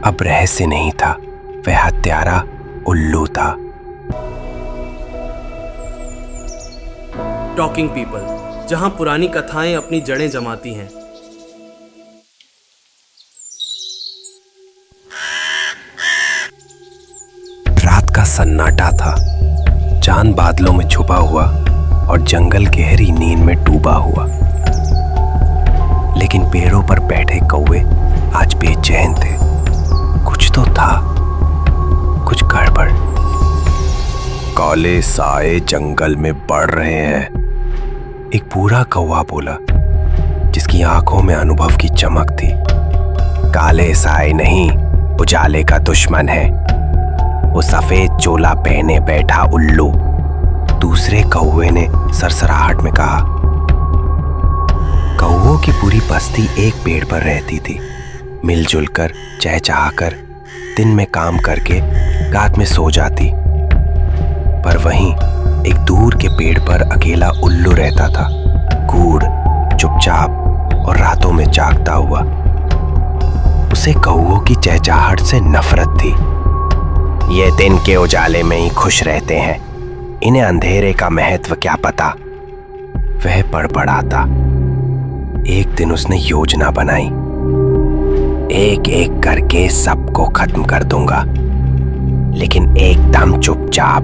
अब रहस्य नहीं था, वह हत्यारा उल्लू था। टॉकिंग पीपल, जहां पुरानी कथाएं अपनी जड़ें जमाती हैं। रात का सन्नाटा था, चांद बादलों में छुपा हुआ और जंगल गहरी नींद में डूबा हुआ। लेकिन पेड़ों पर बैठे कौवे आज बेचैन थे। कुछ तो था, कुछ गड़बड़। काले साए जंगल में बढ़ रहे हैं, एक बूढ़ा कौवा बोला, जिसकी आंखों में अनुभव की चमक थी। काले साए नहीं, उजाले का दुश्मन है वो सफेद चोला पहने बैठा उल्लू। दूसरे कौवे ने सरसराहट में कहा। कौवों की पूरी बस्ती एक पेड़ पर रहती थी, मिलजुल कर चहचहाकर दिन में काम करके रात में सो जाती। पर वहीं एक दूर के पेड़ पर अकेला उल्लू रहता था, गूढ़, चुपचाप और रातों में जागता हुआ। उसे कौवों की चहचहाहट से नफरत थी। ये दिन के उजाले में ही खुश रहते हैं, इन्हें अंधेरे का महत्व क्या पता, वह बड़बड़ाता। एक दिन उसने योजना बनाई, एक एक करके सबको खत्म कर दूंगा, लेकिन एकदम चुपचाप।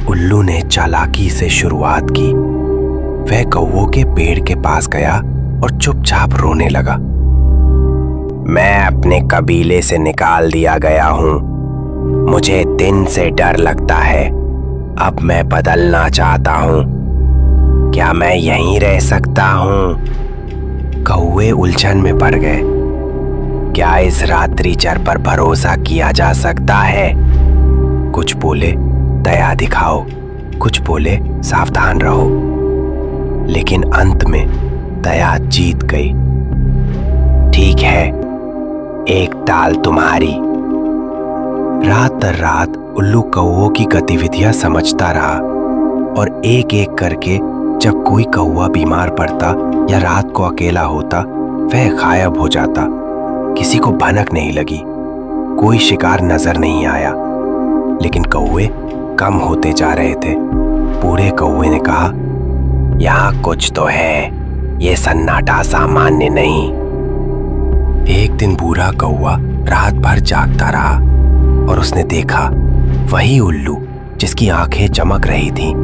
उल्लू ने चालाकी से शुरुआत की। वह कौवों के पेड़ के पास गया और चुपचाप रोने लगा। मैं अपने कबीले से निकाल दिया गया हूं, मुझे दिन से डर लगता है, अब मैं बदलना चाहता हूं, क्या मैं यहीं रह सकता हूं? कौवे उलझन में पड़ गए। क्या इस रात्रिचर पर भरोसा किया जा सकता है? कुछ बोले दया दिखाओ, कुछ बोले सावधान रहो, लेकिन अंत में दया जीत गई। ठीक है, एक ताल तुम्हारी। रात दर रात उल्लू कौवों की गतिविधियां समझता रहा और एक एक करके जब कोई कौवा बीमार पड़ता या रात को अकेला होता, वह गायब हो जाता। किसी को भनक नहीं लगी, कोई शिकार नजर नहीं आया। लेकिन कौवे कम होते जा रहे थे। बूढ़े कौवे ने कहा, यहाँ कुछ तो है, ये सन्नाटा सामान्य नहीं। एक दिन बूढ़ा कौवा रात भर जागता रहा और उसने देखा वही उल्लू जिसकी आंखें चमक रही थीं,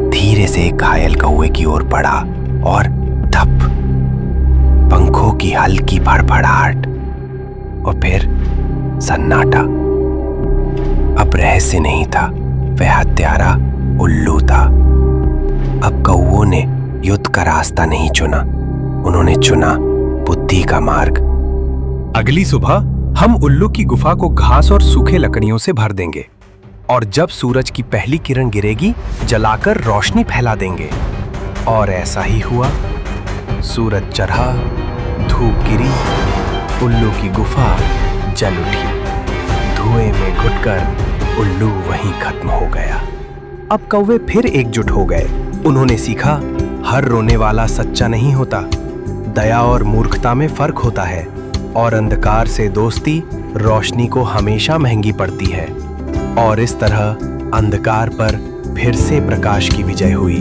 धीरे से घायल कौवे की ओर बढ़ा और धप, पंखों की हल्की फड़फड़ाहट और फिर सन्नाटा। अब रहस्य नहीं था, वह हत्यारा उल्लू था। अब कौवों ने युद्ध का रास्ता नहीं चुना, उन्होंने चुना बुद्धि का मार्ग। अगली सुबह हम उल्लू की गुफा को घास और सूखे लकड़ियों से भर देंगे और जब सूरज की पहली किरण गिरेगी, जलाकर रोशनी फैला देंगे। और ऐसा ही हुआ। सूरज चढ़ा, धूप गिरी, उल्लू की गुफा जल उठी। धुएं में घुटकर उल्लू वहीं खत्म हो गया। अब कौवे फिर एकजुट हो गए। उन्होंने सीखा, हर रोने वाला सच्चा नहीं होता, दया और मूर्खता में फर्क होता है, और अंधकार से दोस्ती रोशनी को हमेशा महंगी पड़ती है। और इस तरह अंधकार पर फिर से प्रकाश की विजय हुई।